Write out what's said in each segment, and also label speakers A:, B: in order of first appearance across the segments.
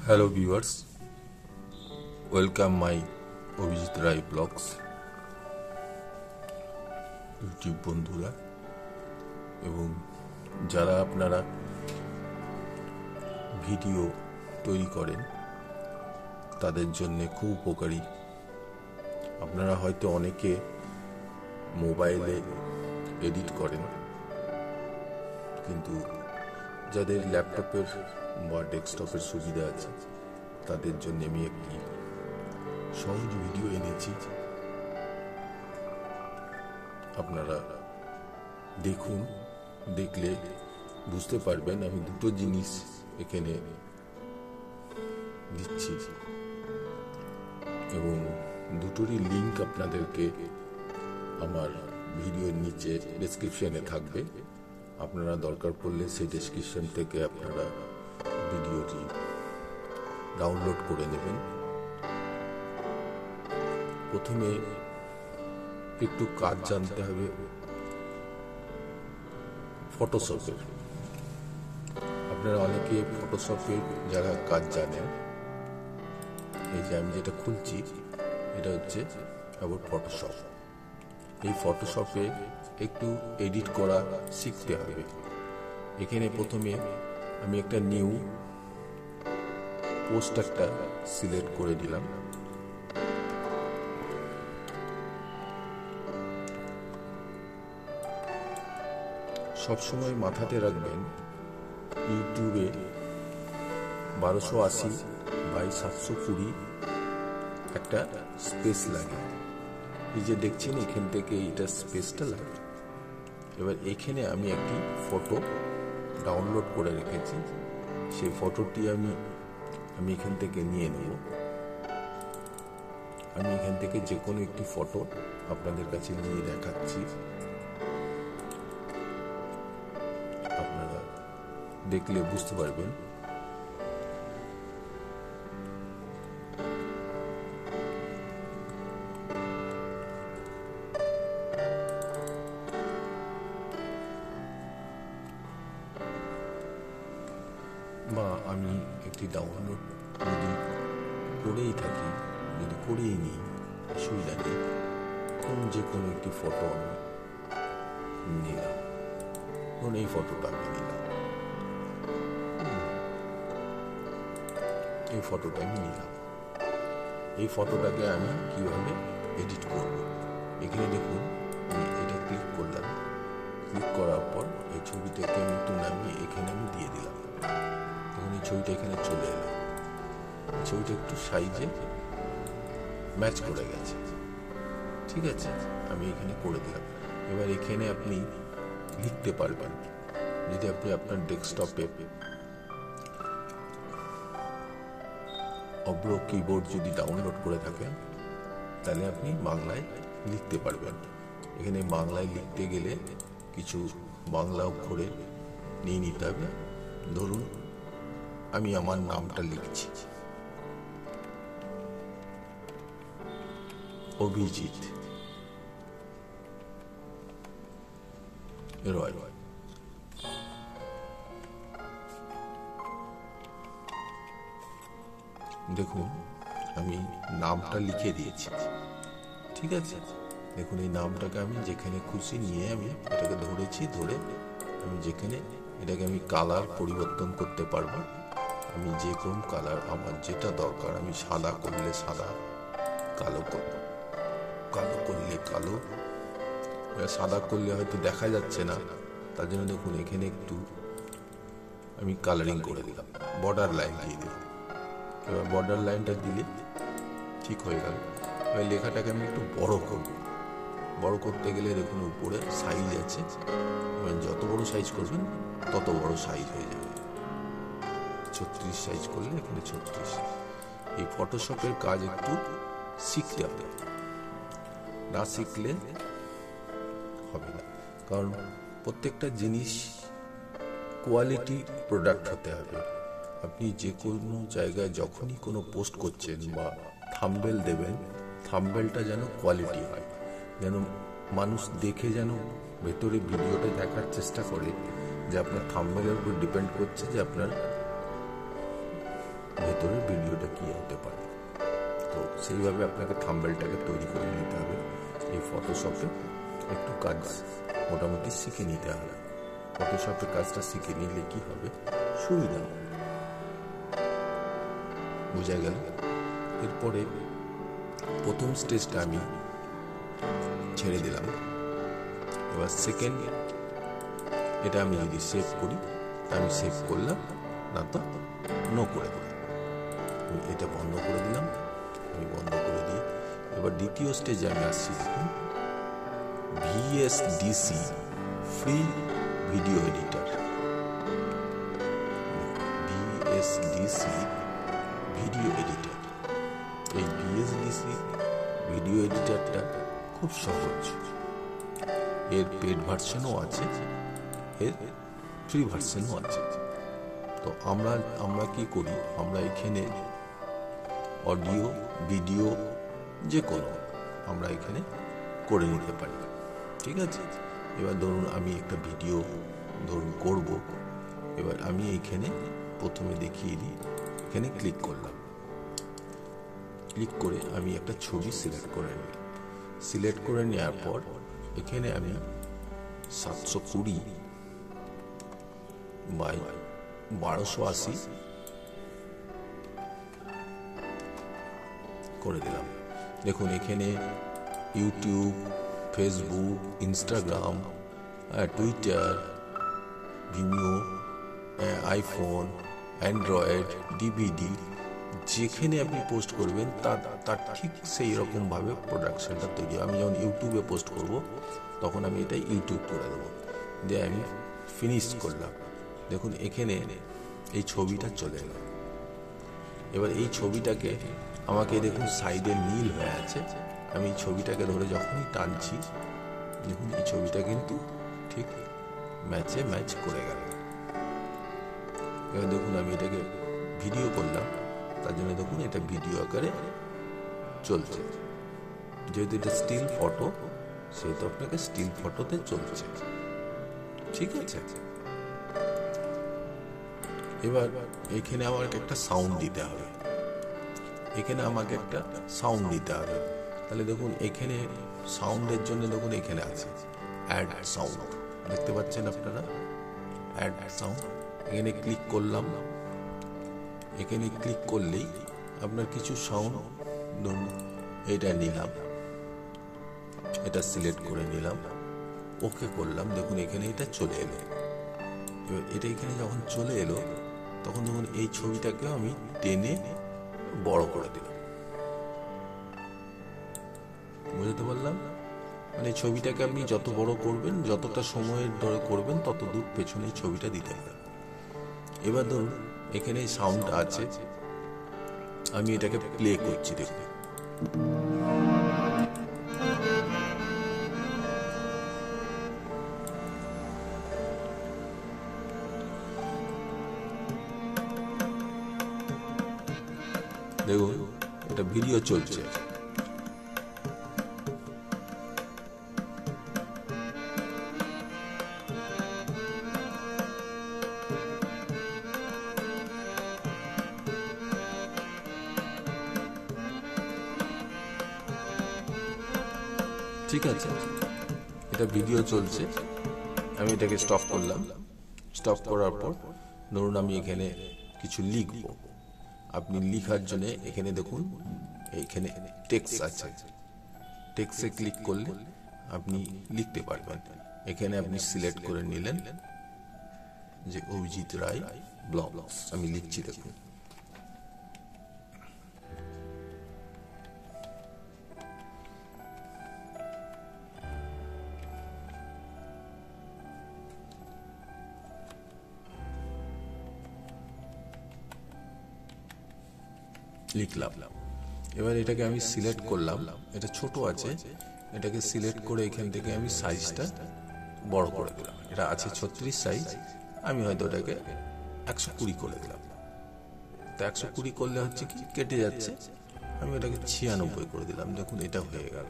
A: Hello viewers, welcome my Abhijit Ray blogs YouTube বন্ধুরা এবং যারা আপনারা ভিডিও তৈরি করেন তাদের জন্য খুব উপকারী। আপনারা হয়তো অনেকে মোবাইলে এডিট করেন, কিন্তু যাদের ল্যাপটপের বা ডেস্কটপের সুবিধা আছে তাদের জন্য আমি একটি সহজ ভিডিও এনেছি। আপনারা দেখুন, দেখলে বুঝতে পারবেন। আমি দুটো জিনিস এখানে দিচ্ছি এবং দুটোরই লিঙ্ক আপনাদেরকে আমার ভিডিওর নিচে ডেসক্রিপশনে থাকবে। আপনারা দরকার পড়লে সেই ডেসক্রিপশন থেকে আপনারা ভিডিওটি ডাউনলোড করে নেবেন। প্রথমে একটু কাজ জানতে হবে ফটোশপের। আপনারা অনেকে ফটোশপের যারা কাজ জানেন, এই যে আমি যেটা খুলছি এটা হচ্ছে অ্যাবাউট ফটোশপ। এই ফটোশপে একটু এডিট করা শিখতে হবে। এখানে প্রথমে আমি একটা নিউ পোস্ট একটা সিলেক্ট করে দিলাম। সবসময় মাথাতে রাখবেন, ইউটিউবে 1280x720 একটা স্পেস লাগে। এই যে দেখছেন এখান থেকে এটা স্পেসটা লাগে। এবার এখানে আমি একটি ফটো ডাউনলোড করে রেখেছি, সেই ফটোটি আমি এখান থেকে নিয়ে নেব। আমি এখান থেকে যে কোনো একটি ফটো আপনাদের কাছে নিয়ে দেখাচ্ছি, আপনারা দেখলে বুঝতে পারবেন। বা আমি একটি ডাউনলোড যদি করেই থাকি, যদি করেই নিই, অসুবিধা নেই। যে কোনো একটি ফটো আমি নিলাম, ধরুন এই ফটোটা আমি নিলাম, এই ফটোটা আমি নিলাম। এই ফটোটাকে আমি কিভাবে এডিট করব, এখানে দেখুন আমি এটা ক্লিক করলাম। ক্লিক করার পর এই ছবিটাকে আমি একটু নামিয়ে এখানে আমি দিয়ে দিলাম। তখন এই ছবিটা এখানে চলে এলো। ছবিটা একটু সাইজে ম্যাচ করে গেছে, ঠিক আছে, আমি এখানে করে দিলাম। এবার এখানে আপনি লিখতে পারবেন। যদি আপনি আপনার ডেস্কটপে অব্র কিবোর্ড যদি ডাউনলোড করে থাকেন, তাহলে আপনি বাংলায় লিখতে পারবেন। এখানে বাংলায় লিখতে গেলে কিছু বাংলা অক্ষরে নিয়ে নিতে হবে। ধরুন আমি আমার নামটা লিখছি, অভিজিৎ রয়। দেখুন আমি নামটা লিখে দিয়েছি, ঠিক আছে। দেখুন এই নামটাকে আমি যেখানে খুশি নিয়ে আমি এটাকে ধরেছি, ধরে আমি যেখানে এটাকে আমি কালার পরিবর্তন করতে পারবো। আমি যে কোন কালার আমার যেটা দরকার, আমি সাদা করলে সাদা, কালো করলে কালো। সাদা করলে হয়তো দেখা যাচ্ছে না, তার জন্য দেখুন এখানে একটু আমি কালারিং করে দিলাম, বর্ডার লাইন দিয়ে দিলাম। এবার বর্ডার লাইনটা দিলে ঠিক হয়ে গেল। এবার লেখাটাকে আমি একটু বড় করব। বড় করতে গেলে দেখুন উপরে সাইজ আছে, এবার যত বড় সাইজ করবেন তত বড় সাইজ হয়ে যাবে। 36 সাইজ করলে এখানে 36। এই ফটোশপের কাজ একটু শিখতে হবে, না শিখলে হবে না। কারণ প্রত্যেকটা জিনিস কোয়ালিটি প্রোডাক্ট হতে হবে। আপনি যে কোনো জায়গায় যখনই কোনো পোস্ট করছেন বা থাম্বনেল দেবেন, থাম্বনেলটা যেন কোয়ালিটি হয়, যেন মানুষ দেখে যেন ভেতরে ভিডিওটা দেখার চেষ্টা করে। যে আপনার থাম্বনেলের উপর ডিপেন্ড করছে যে আপনার ভেতরের ভিডিওটা কি হতে পারে। তো সেইভাবে আপনাকে থাম্বনেলটাকে তৈরি করে নিতে হবে। এই ফটোশপে একটু কাজ মোটামুটি শিখে নিতে হবে। ফটোশপে কাজটা শিখে নিলে কি হবে, সুবিধা হবে। বোঝা গেল? এরপরে প্রথম স্টেজটা আমি ছেড়ে দিলাম। এবার সেকেন্ড, এটা আমি যদি সেভ করি, আমি সেভ করলাম, না তো নো করে দিলাম। আমি এটা বন্ধ করে দিলাম, আমি বন্ধ করে দিই। এবার দ্বিতীয় স্টেজে আমি আসছি। দেখুন, VSDC free video editor. VSDC video editor. এই VSDC ভিডিও এডিটরটা খুব সহজ। এর পেড ভার্সনও আছে, এর ফ্রি ভার্সনও আছে। তো আমরা কি করি, আমরা এখানে অডিও ভিডিও যে কোনো আমরা এখানে করে নিতে পারি। ঠিক আছে? এবার ধরুন আমি একটা ভিডিও করব। এবার আমি এখানে প্রথমে দেখিয়ে দিই, এখানে ক্লিক করলাম। ক্লিক করে আমি একটা ছবি সিলেক্ট করে নিলাম। সিলেক্ট করে নেওয়ার পর এখানে আমি 720 বাই 1280 করে দিলাম। দেখুন এখানে YouTube, Facebook, Instagram, Twitter, Vimeo, iPhone, Android, DVD যেখানে আপনি পোস্ট করবেন তার ঠিক সেই রকমভাবে প্রোডাকশনটা তৈরি। আমি যখন ইউটিউবে পোস্ট করব তখন আমি এটা ইউটিউব করে দেবো, দিয়ে আমি ফিনিশ করলাম। দেখুন এখানে এই ছবিটা চলে এলো। এবার এই ছবিটাকে আমাকে দেখুন সাইডে নীল হয়ে আছে, আমি এই ছবিটাকে ধরে যখনই টানছি, দেখুন এই ছবিটা কিন্তু ঠিক ম্যাচ করে গেল। এবার দেখুন আমি এটাকে ভিডিও করলাম, তার জন্য দেখুন এটা ভিডিও আকারে চলছে। যেহেতু এটা স্টিল ফটো, সেহেতু আপনাকে স্টিল ফটোতে চলছে। ঠিক আছে? এবার এখানে আমাকে একটা সাউন্ড দিতে হবে। তাহলে দেখুন এখানে সাউন্ডের জন্য দেখুন এখানে আছে অ্যাড সাউন্ড, দেখতে পাচ্ছেন আপনারা, অ্যাড সাউন্ড। এখানে ক্লিক করলাম। এখানে ক্লিক করলেই আপনার কিছু সাউন্ড, ধরুন এটা নিলাম, এটা সিলেক্ট করে নিলাম, ওকে করলাম। দেখুন এখানে এটা চলে এলো। এবার এটা এখানে যখন চলে এলো তখন দেখুন এই ছবিটাকে আমি টেনে বড় করে দিলাম। বুঝতে পারলাম? মানে ছবিটাকে আপনি যত বড় করবেন, যতটা সময়ের ধরে করবেন, তত দূর পেছনে ছবিটা দিতে হবে। এবার ধরুন এখানে সাউন্ড আছে, আমি এটাকে প্লে করছি। দেখুন দেখুন এটা ভিডিও চলছে। ঠিক আছে, এটা ভিডিও চলছে। আমি এটাকে স্টপ করলাম। স্টপ করার পর ধরুন আমি এখানে কিছু লিখব। আপনি লিখার জন্য এখানে দেখুন এইখানে টেক্সট আছে, টেক্সটে ক্লিক করলে আপনি লিখতে পারবেন। এখানে আপনি সিলেক্ট করে নিলেন যে অভিজিৎ রায় ব্লগস, আমি লিখছি। দেখুন লিখলাম। এবার এটাকে আমি সিলেক্ট করলাম, এটা ছোট আছে, এটাকে সিলেক্ট করে এখান থেকে আমি সাইজটা বড় করে দিলাম। এটা আছে 36 সাইজ, আমি হয়তো এটাকে 120 করে দিলাম। তো 120 করলে হচ্ছে কি কেটে যাচ্ছে, আমি এটাকে 96 করে দিলাম। দেখুন এটা হয়ে গেল।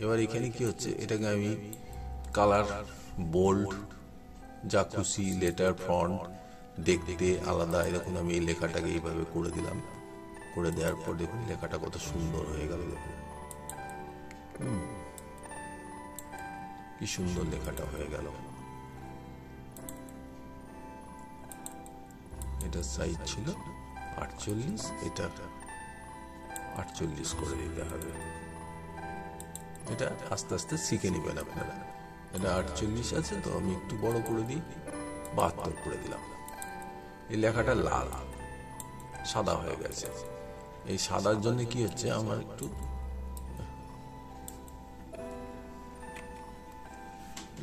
A: এবার এখানে কি হচ্ছে, এটাকে আমি কালার, বোল্ড, যা খুশি, লেটার, ফন্ট দেখতে আলাদা। এরকম আমি এই লেখাটাকে এইভাবে করে দিলাম, করে দেওয়ার পর দেখুন লেখাটা কত সুন্দর হয়ে গেল। দেখুন কি সুন্দর লেখাটা হয়ে গেল। এটা সাইজ ছিল 48, এটা 48 করে দিতে হবে। এটা আস্তে আস্তে শিখে নেবেন আপনারা। এটা 48 আছে, তো আমি একটু বড় করে দিই, 72 করে দিলাম। এই লেখাটা লাল সাদা হয়ে গেছে। এই সাদার জন্য কি হচ্ছে, আমার একটু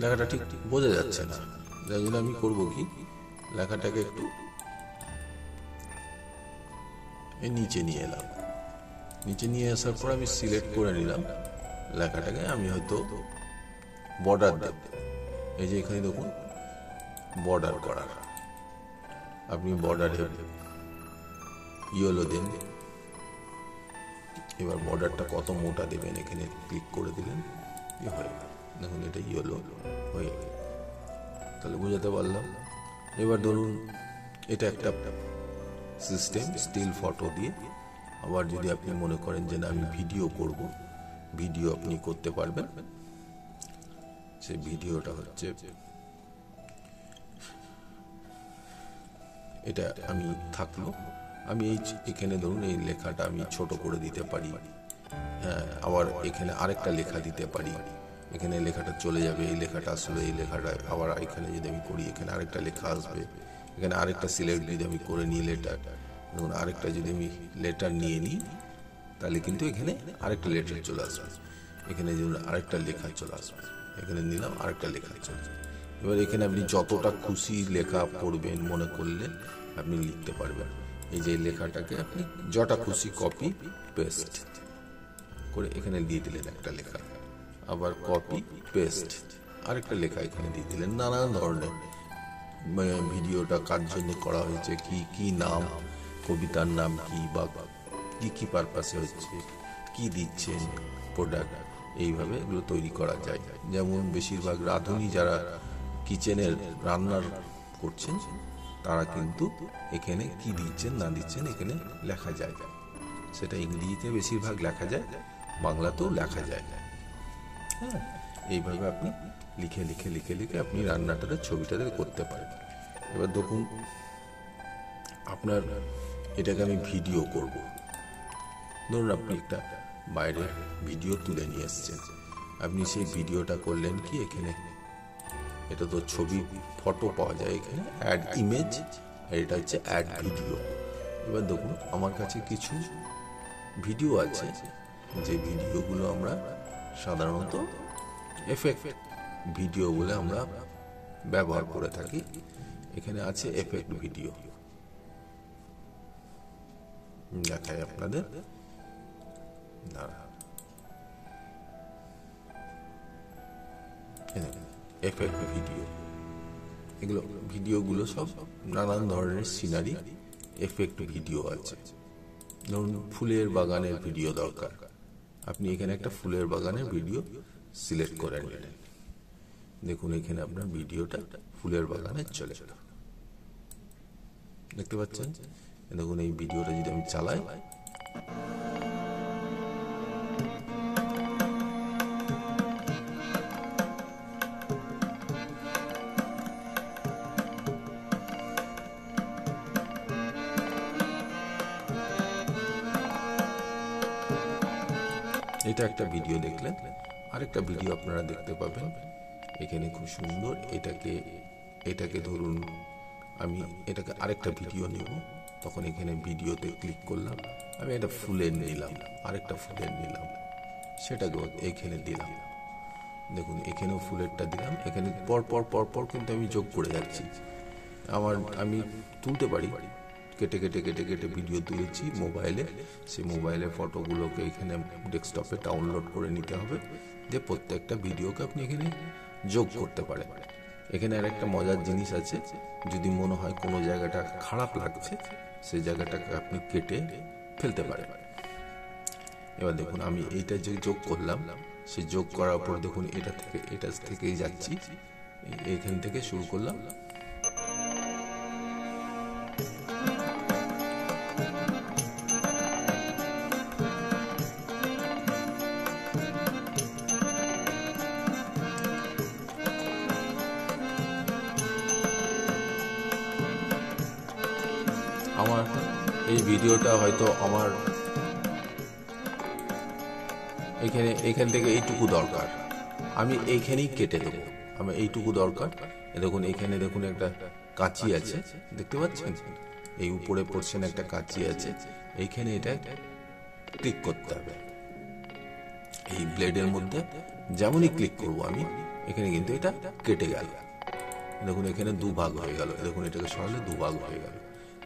A: লেখাটা ঠিক বোঝা যাচ্ছে না, যার জন্য আমি করবো কি, লেখাটাকে একটু নিচে নিয়ে এলাম। নিচে নিয়ে আসার পর আমি সিলেক্ট করে নিলাম লেখাটাকে। আমি হয়তো বর্ডার দেব। এই যে এখানে দেখুন বর্ডার করার, আপনি বর্ডারে ইয়েলো দেন। এবার বর্ডারটা কত মোটা দেবেন, এখানে ক্লিক করে দিলেন, হয়ে গেল। দেখুন এটা ইয়েলো হয়ে গেল, তাহলে বুঝাতে পারলাম। এবার ধরুন এটা একটা সিস্টেম স্টিল ফটো দিয়ে। আবার যদি আপনি মনে করেন যে না আমি ভিডিও করব, ভিডিও আপনি করতে পারবেন। সেই ভিডিওটা হচ্ছে এটা আমি থাকলো, আমি এখানে ধরুন এই লেখাটা আমি ছোট করে দিতে পারি। হ্যাঁ, আবার এখানে আরেকটা লেখা দিতে পারি। এখানে লেখাটা চলে যাবে, এই লেখাটা আসলে এই লেখাটা আবার এখানে যদি আমি করি, এখানে আরেকটা লেখা আসবে। এখানে আরেকটা সিলেক্ট যদি আমি করে নিই লেটার, ধরুন আরেকটা যদি আমি লেটার নিয়ে নিই, তাহলে কিন্তু এখানে আরেকটা লেটার চলে আসবে। এখানে যদি আরেকটা লেখা চলে আসবে, এখানে নিলাম আরেকটা লেখা চলে আসবে। এবার এখানে আপনি যতটা খুশি লেখা পড়বেন মনে করলে আপনি লিখতে পারবেন। এই যে লেখাটাকে আপনি যটা খুশি কপি পেস্ট করে এখানে দিয়ে দিলেন একটা লেখা, আবার কপি পেস্ট আরেকটা লেখা এখানে দিয়ে দিলেন। নানান ধরনের ভিডিওটা কার জন্য করা হয়েছে, কি কি নাম, কবিতার নাম কি, বা কি কি পারপাসে হচ্ছে, কি দিচ্ছেন প্রোডাক্ট, এইভাবে এগুলো তৈরি করা যায়। যেমন বেশিরভাগ রাঁধুনি যারা কিচেনের রান্নার করছেন, তারা কিন্তু এখানে কি দিচ্ছেন না দিচ্ছেন এখানে লেখা যায়। সেটা ইংরেজিতে বেশিরভাগ লেখা যায়, বাংলাতেও লেখা যায়। হ্যাঁ, এইভাবে আপনি লিখে লিখে লিখে লিখে আপনি রান্নাটাতে ছবিটাতে করতে পারেন। এবার দেখুন আপনার এটাকে আমি ভিডিও করব। ধরুন আপনি একটা বাইরে ভিডিও তুলে নিয়ে এসছেন, আপনি সেই ভিডিওটা করলেন কি, এখানে এটা তো ছবি ফটো পাওয়া যায়, এখানে অ্যাড ইমেজ, আর এটা হচ্ছে অ্যাড ভিডিও। এবার দেখুন আমার কাছে কিছু ভিডিও আছে, যে ভিডিওগুলো আমরা সাধারণত এফেক্ট ভিডিও বলে আমরা ব্যবহার করে থাকি। এখানে আছে এফেক্ট ভিডিও, দেখাই আপনাদের। এফেক্ট ভিডিও, এগুলো ভিডিওগুলো সব নানান ধরনের সিনারি এফেক্ট ভিডিও আছে। ধরুন ফুলের বাগানের ভিডিও দরকার, আপনি এখানে একটা ফুলের বাগানের ভিডিও সিলেক্ট করে নিলেন। দেখুন এখানে আপনার ভিডিওটা ফুলের বাগানে চলে গেল, দেখতে পাচ্ছেন। দেখুন এই ভিডিওটা যদি আমি চালাই, এটা একটা ভিডিও দেখলেন। আরেকটা ভিডিও আপনারা দেখতে পাবেন এখানে খুব সুন্দর। এটাকে ধরুন আমি এটাকে আরেকটা ভিডিও নেব, তখন এখানে ভিডিওতে ক্লিক করলাম, আমি একটা ফুলের নিলাম, আরেকটা ফুলের নিলাম, সেটাকে এখানে দিলাম। দেখুন এখানেও ফুলেরটা দিলাম, এখানে পরপর পরপর কিন্তু আমি যোগ করে যাচ্ছি। আমি তুলতে পারি, কেটে কেটে কেটে কেটে ভিডিও তুলেছি মোবাইলে, সেই মোবাইলের ফটোগুলোকে এখানে ডেস্কটপে ডাউনলোড করে নিতে হবে, যে প্রত্যেকটা ভিডিওকে আপনি এখানে যোগ করতে পারেন। এখানে আর একটা মজার জিনিস আছে, যদি মনে হয় কোনো জায়গাটা খারাপ লাগছে, সেই জায়গাটাকে আপনি কেটে ফেলতে পারেন। এবার দেখুন আমি এইটা যে যোগ করলাম, সে যোগ করার পর দেখুন এটা থেকেই যাচ্ছি, এইখান থেকে শুরু করলাম, এই ভিডিওটা হয়তো আমার এখান থেকে এইটুকু দরকার, আমি এইখানেই কেটে দেবো। আমার এইটুকু দরকার। দেখুন এখানে দেখুন একটা কাঁচি আছে, দেখতে পাচ্ছেন? এই উপরে পোর্শনে একটা কাঁচি আছে, এইখানে এটা ক্লিক করতে হবে। এই ব্লেডের মধ্যে যেমনই ক্লিক করব আমি, এখানে কিন্তু এটা কেটে গেল। দেখুন এখানে দুভাগ হয়ে গেল। দেখুন এটাকে সরালে দুভাগ হয়ে গেল।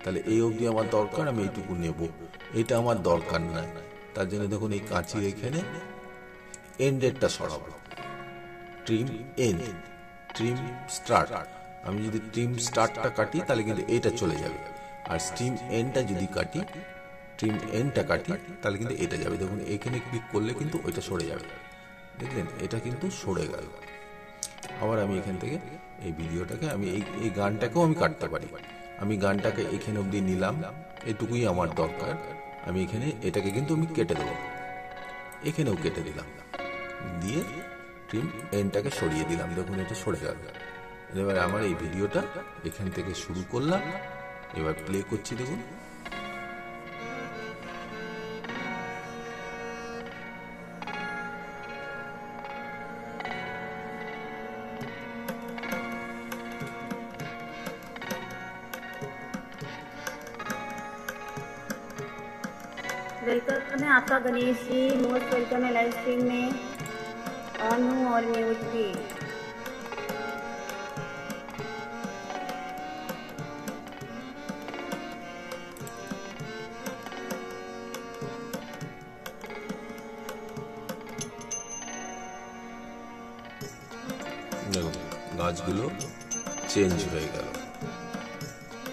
A: তাহলে এই অবধি আমার দরকার, আমি এইটুকু নেব। এটা আমার দরকার নাই, তার জন্য দেখুন এই কাঁচির এখানে এন্ডেরটা সরাবো। Trim end, trim start. আমি যদি ট্রিম স্টার্টটা কাটি তাহলে কিন্তু এটা চলে যাবে, আর ট্রিম এন্ডটা যদি কাটি, ট্রিম এন্ডটা কাটি তাহলে কিন্তু এটা যাবে। দেখুন এখানে ক্লিক করলে কিন্তু ওইটা সরে যাবে। দেখলেন, এটা কিন্তু সরে গেল। আবার আমি এখান থেকে এই ভিডিওটাকে আমি এই গানটাকেও আমি কাটতে পারি। আমি গানটাকে এখানে অবধি নিলাম, এটুকুই আমার দরকার। আমি এখানে এটাকে কিন্তু আমি কেটে দেবো, এখানেও কেটে দিলাম, দিয়ে ট্রিম এন্ডটাকে সরিয়ে দিলাম। দেখুন এটা সরে গেল। এবার আমার এই ভিডিওটা এখান থেকে শুরু করলাম, এবার প্লে করছি। দেখুন
B: वेलकम है आपका गणेश जी, मोस्ट वेलकम है। लाइव स्ट्रीम में ऑन हूँ और म्यूट भी।
A: দেখুন গাছগুলো চেঞ্জ হয়ে গেল,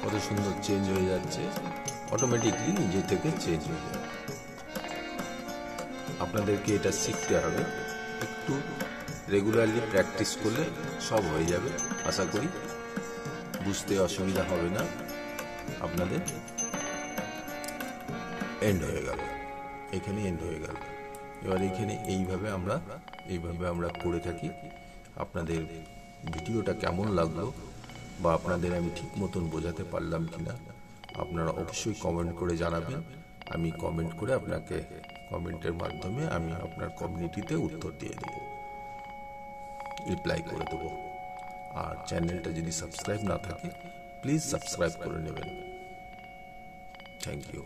A: কত সুন্দর চেঞ্জ হয়ে যাচ্ছে, অটোমেটিকলি নিজে থেকে চেঞ্জ হয়ে যাবে। আপনাদেরকে এটা শিখতে হবে, একটু রেগুলারলি প্র্যাকটিস করলে সব হয়ে যাবে। আশা করি বুঝতে অসুবিধা হবে না আপনাদের। এন্ড হয়ে গেল, এখানে এন্ড হয়ে গেল। এবার এখানে এইভাবে আমরা করে থাকি। আপনাদের ভিডিওটা কেমন লাগলো বা আপনাদের আমি ঠিক মতন বোঝাতে পারলাম কিনা আপনারা অবশ্যই কমেন্ট করে জানাবেন। আমি কমেন্ট করে আপনাকে কমেন্টের মাধ্যমে আমি আপনার কমিউনিটিতে উত্তর দিয়ে দেব, রিপ্লাই করে দেব। আর চ্যানেলটা যদি সাবস্ক্রাইব না থাকে প্লিজ সাবস্ক্রাইব করে নেবেন। Thank you.